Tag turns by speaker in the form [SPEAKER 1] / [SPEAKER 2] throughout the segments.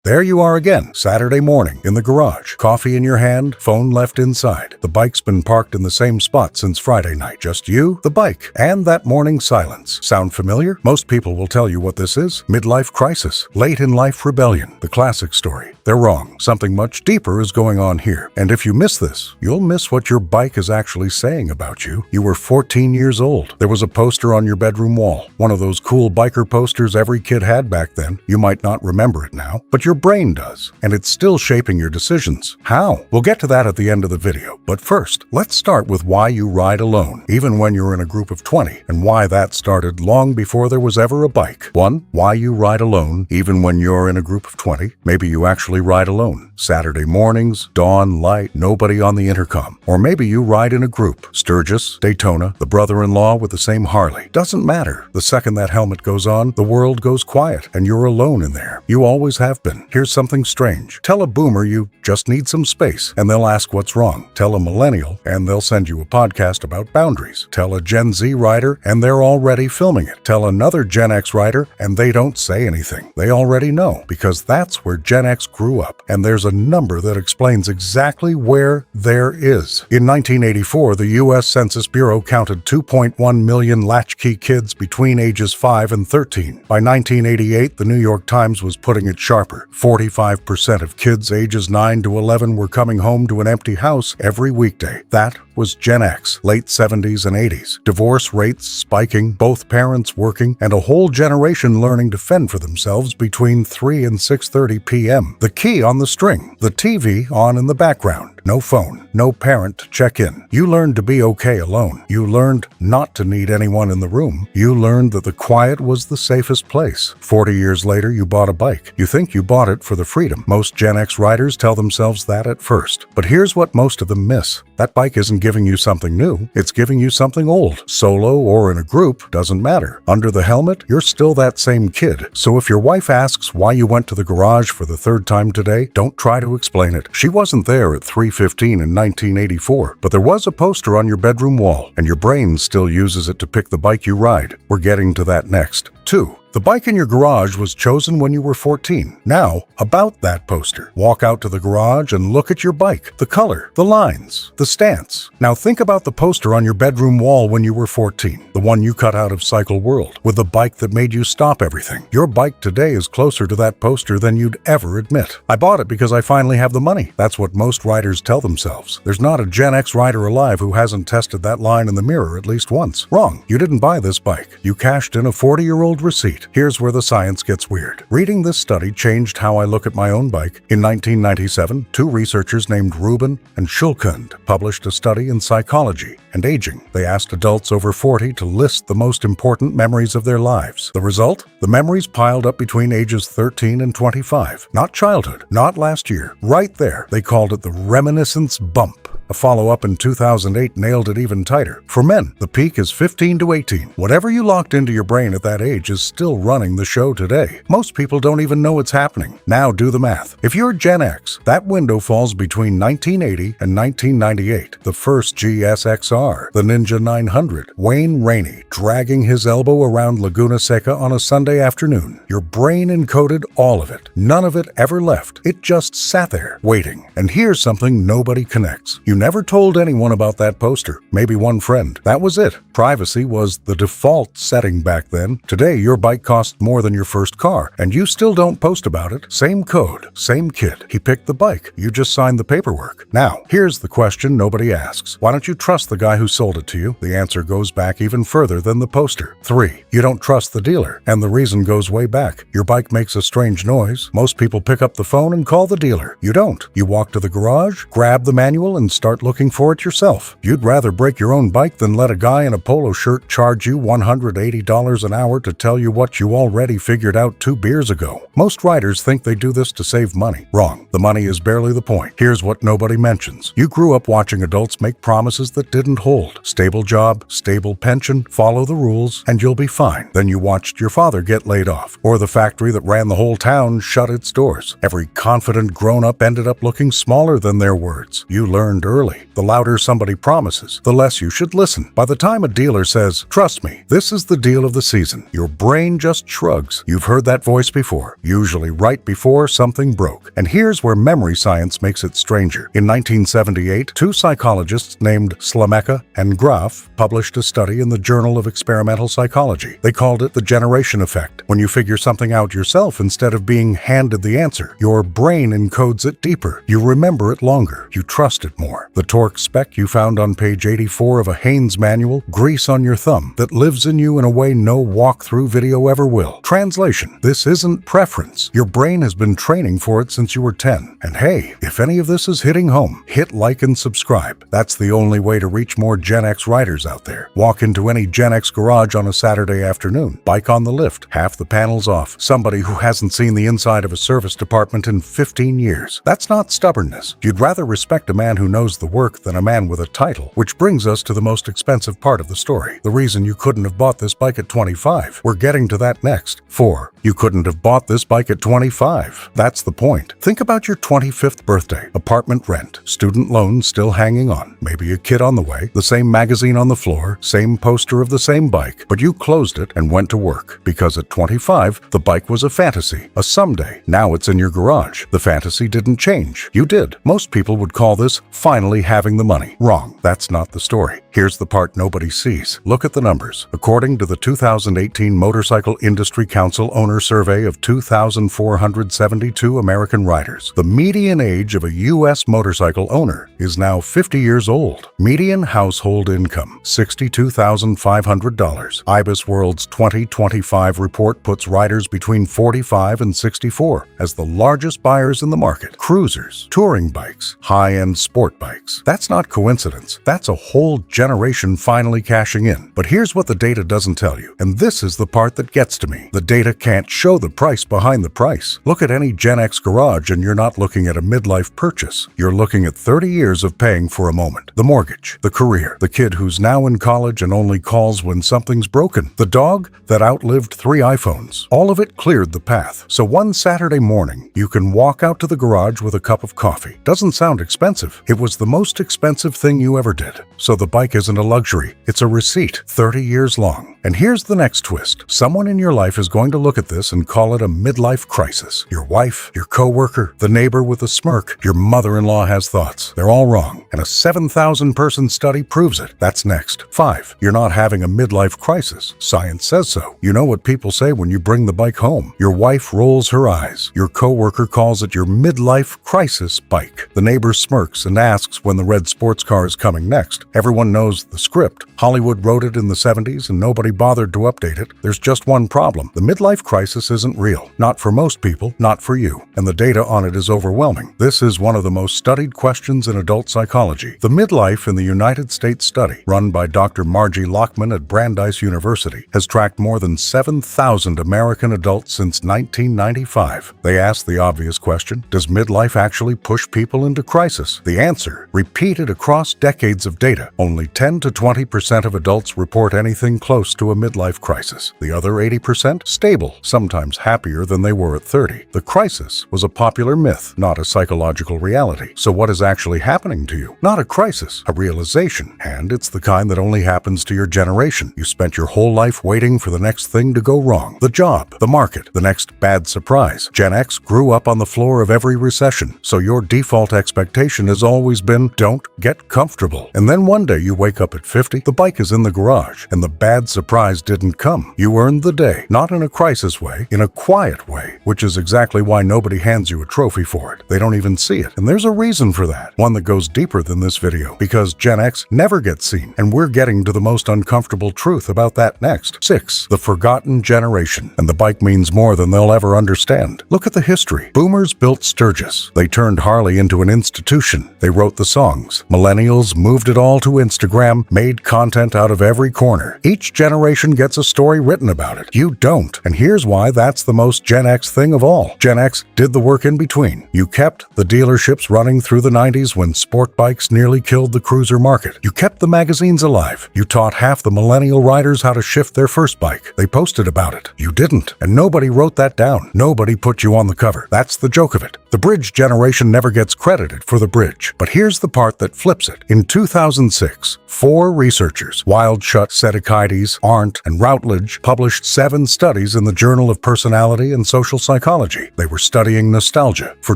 [SPEAKER 1] There you are again, Saturday morning, in the garage. Coffee in your hand, phone left inside. The bike's been parked in the same spot since Friday night. Just you, the bike, and that morning silence. Sound familiar? Most people will tell you what this is. Midlife crisis. Late in life rebellion. The classic story. They're wrong. Something much deeper is going on here. And if you miss this, you'll miss what your bike is actually saying about you. You were 14 years old. There was a poster on your bedroom wall. One of those cool biker posters every kid had back then. You might not remember it now, but your brain does, and it's still shaping your decisions. How? We'll get to that at the end of the video, but first, let's start with why you ride alone, even when you're in a group of 20, and why that started long before there was ever a bike. 1. Why you ride alone, even when you're in a group of 20. Maybe you actually ride alone. Saturday mornings, dawn, light, nobody on the intercom. Or maybe you ride in a group. Sturgis, Daytona, the brother-in-law with the same Harley. Doesn't matter. The second that helmet goes on, the world goes quiet, and you're alone in there. You always have been. Here's something strange. Tell a boomer you just need some space, and they'll ask what's wrong. Tell a millennial, and they'll send you a podcast about boundaries. Tell a Gen Z writer, and they're already filming it. Tell another Gen X writer, and they don't say anything. They already know, because that's where Gen X grew up, and there's a number that explains exactly where there is. In 1984, the U.S. Census Bureau counted 2.1 million latchkey kids between ages 5 and 13. By 1988, the New York Times was putting it sharper. 45% of kids ages 9 to 11 were coming home to an empty house every weekday. That was Gen X, late 70s and 80s. Divorce rates spiking, both parents working, and a whole generation learning to fend for themselves between 3 and 6:30 p.m. The key on the string, the TV on in the background. No phone, no parent to check in. You learned to be okay alone. You learned not to need anyone in the room. You learned that the quiet was the safest place. 40 years later, you bought a bike. You think you bought it for the freedom. Most Gen X riders tell themselves that at first. But here's what most of them miss. That bike isn't giving you something new. It's giving you something old. Solo or in a group, doesn't matter. Under the helmet, you're still that same kid. So if your wife asks why you went to the garage for the third time today, don't try to explain it. She wasn't there at 3:15 in 1984, but there was a poster on your bedroom wall, and your brain still uses it to pick the bike you ride. We're getting to that next. 2. The bike in your garage was chosen when you were 14. Now, about that poster. Walk out to the garage and look at your bike. The color, the lines, the stance. Now think about the poster on your bedroom wall when you were 14. The one you cut out of Cycle World, with the bike that made you stop everything. Your bike today is closer to that poster than you'd ever admit. I bought it because I finally have the money. That's what most riders tell themselves. There's not a Gen X rider alive who hasn't tested that line in the mirror at least once. Wrong. You didn't buy this bike. You cashed in a 40-year-old receipt. Here's where the science gets weird. Reading this study changed how I look at my own bike. In 1997, 2 researchers named Rubin and Schulkund published a study in psychology and aging. They asked adults over 40 to list the most important memories of their lives. The result? The memories piled up between ages 13 and 25. Not childhood, not last year. Right there, they called it the reminiscence bump. A follow-up in 2008 nailed it even tighter. For men, the peak is 15 to 18. Whatever you locked into your brain at that age is still running the show today. Most people don't even know it's happening. Now do the math. If you're Gen X, that window falls between 1980 and 1998. The first GSXR, the Ninja 900, Wayne Rainey dragging his elbow around Laguna Seca on a Sunday afternoon. Your brain encoded all of it. None of it ever left. It just sat there, waiting. And here's something nobody connects. You never told anyone about that poster. Maybe one friend. That was it. Privacy was the default setting back then. Today, your bike costs more than your first car, and you still don't post about it. Same code, same kid. He picked the bike. You just signed the paperwork. Now, here's the question nobody asks. Why don't you trust the guy who sold it to you? The answer goes back even further than the poster. 3. You don't trust the dealer, and the reason goes way back. Your bike makes a strange noise. Most people pick up the phone and call the dealer. You don't. You walk to the garage, grab the manual, and start looking for it yourself. You'd rather break your own bike than let a guy in a polo shirt charge you $180 an hour to tell you what you already figured out 2 beers ago. Most riders think they do this to save money. Wrong. The money is barely the point. Here's what nobody mentions. You grew up watching adults make promises that didn't hold. Stable job, stable pension, follow the rules, and you'll be fine. Then you watched your father get laid off, or the factory that ran the whole town shut its doors. Every confident grown-up ended up looking smaller than their words. You learned early. The louder somebody promises, the less you should listen. By the time a dealer says, "Trust me, this is the deal of the season," your brain just shrugs. You've heard that voice before, usually right before something broke. And here's where memory science makes it stranger. In 1978, two psychologists named Slamecka and Graf published a study in the Journal of Experimental Psychology. They called it the generation effect. When you figure something out yourself instead of being handed the answer, your brain encodes it deeper. You remember it longer. You trust it more. The torque spec you found on page 84 of a Haynes manual, grease on your thumb that lives in you in a way no walkthrough video ever will. Translation: this isn't preference. Your brain has been training for it since you were 10. And hey, if any of this is hitting home, hit like and subscribe. That's the only way to reach more Gen X riders out there. Walk into any Gen X garage on a Saturday afternoon. Bike on the lift, half the panels off. Somebody who hasn't seen the inside of a service department in 15 years. That's not stubbornness. You'd rather respect a man who knows the work than a man with a title. Which brings us to the most expensive part of the story. The reason you couldn't have bought this bike at 25. We're getting to that next. 4. You couldn't have bought this bike at 25. That's the point. Think about your 25th birthday, apartment rent, student loans still hanging on, maybe a kid on the way, the same magazine on the floor, same poster of the same bike, but you closed it and went to work. Because at 25, the bike was a fantasy, a someday. Now it's in your garage. The fantasy didn't change. You did. Most people would call this finally having the money. Wrong. That's not the story. Here's the part nobody sees. Look at the numbers. According to the 2018 Motorcycle Industry Council Owner Survey of 2,472 American riders, the median age of a U.S. motorcycle owner is now 50 years old. Median household income, $62,500. IBIS World's 2025 report puts riders between 45 and 64 as the largest buyers in the market. Cruisers, touring bikes, high-end sport bikes. That's not coincidence. That's a whole generation finally cashing in. But here's what the data doesn't tell you, and this is the part that gets to me. The data can't show the price behind the price. Look at any Gen X garage and you're not looking at a midlife purchase. You're looking at 30 years of paying for a moment. The mortgage, the career, the kid who's now in college and only calls when something's broken, the dog that outlived 3 iPhones. All of it cleared the path. So one Saturday morning, you can walk out to the garage with a cup of coffee. Doesn't sound expensive. It was the most expensive thing you ever did. So the bike isn't a luxury. It's a receipt, 30 years long. And here's the next twist. Someone in your life is going to look at this and call it a midlife crisis. Your wife, your coworker, the neighbor with a smirk, your mother-in-law has thoughts. They're all wrong. And a 7,000-person study proves it. That's next. 5. You're not having a midlife crisis. Science says so. You know what people say when you bring the bike home. Your wife rolls her eyes. Your coworker calls it your midlife crisis bike. The neighbor smirks and asks when the red sports car is coming next. Everyone knows the script. Hollywood wrote it in the 70s and nobody bothered to update it. There's just one problem. The midlife crisis isn't real. Not for most people, not for you. And the data on it is overwhelming. This is one of the most studied questions in adult psychology. The Midlife in the United States study, run by Dr. Margie Lockman at Brandeis University, has tracked more than 7,000 American adults since 1995. They asked the obvious question, does midlife actually push people into crisis? The answer, repeated across decades of data, only 10 to 20% of adults report anything close to a midlife crisis. The other 80%, stable, sometimes happier than they were at 30. The crisis was a popular myth, not a psychological reality. So what is actually happening to you? Not a crisis, a realization. And it's the kind that only happens to your generation. You spent your whole life waiting for the next thing to go wrong. The job, the market, the next bad surprise. Gen X grew up on the floor of every recession. So your default expectation has always been, don't get comfortable. And then one day you wake up at 50, the bike is in the garage, and the bad surprise didn't come. You earned the day, not in a crisis way, in a quiet way, which is exactly why nobody hands you a trophy for it. They don't even see it. And there's a reason for that, one that goes deeper than this video, because Gen X never gets seen, and we're getting to the most uncomfortable truth about that next. 6. The forgotten generation. And the bike means more than they'll ever understand. Look at the history. Boomers built Sturgis. They turned Harley into an institution. They wrote the songs. Millennials moved it all to Instagram, made content out of every corner. Each generation gets a story written about it. You don't. And here's why that's the most Gen X thing of all. Gen X did the work in between. You kept the dealerships running through the 90s when sport bikes nearly killed the cruiser market. You kept the magazines alive. You taught half the millennial riders how to shift their first bike. They posted about it. You didn't. And nobody wrote that down. Nobody put you on the cover. That's the joke of it. The bridge generation never gets credited for the bridge. But here's the part that flips it. In 2006, 4 researchers, Wildschut, Sedikides, Arndt and Routledge, published 7 studies in the Journal of Personality and Social Psychology. They were studying nostalgia. For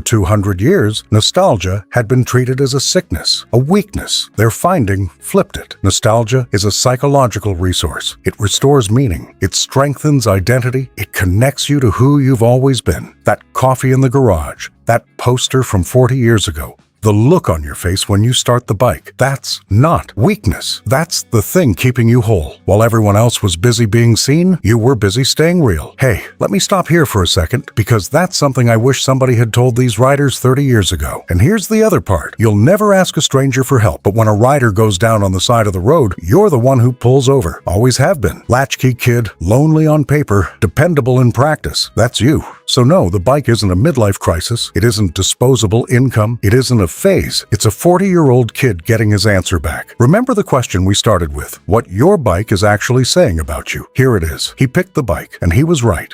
[SPEAKER 1] 200 years, nostalgia had been treated as a sickness, a weakness. Their finding flipped it. Nostalgia is a psychological resource. It restores meaning. It strengthens identity. It connects you to who you've always been. That coffee in the garage, that poster from 40 years ago, the look on your face when you start the bike. That's not weakness. That's the thing keeping you whole. While everyone else was busy being seen, you were busy staying real. Hey, let me stop here for a second, because that's something I wish somebody had told these riders 30 years ago. And here's the other part. You'll never ask a stranger for help, but when a rider goes down on the side of the road, you're the one who pulls over. Always have been. Latchkey kid, lonely on paper, dependable in practice. That's you. So no, the bike isn't a midlife crisis. It isn't disposable income. It isn't a phase. It's a 40-year-old kid getting his answer back. Remember the question we started with, what your bike is actually saying about you. Here it is. He picked the bike, and he was right.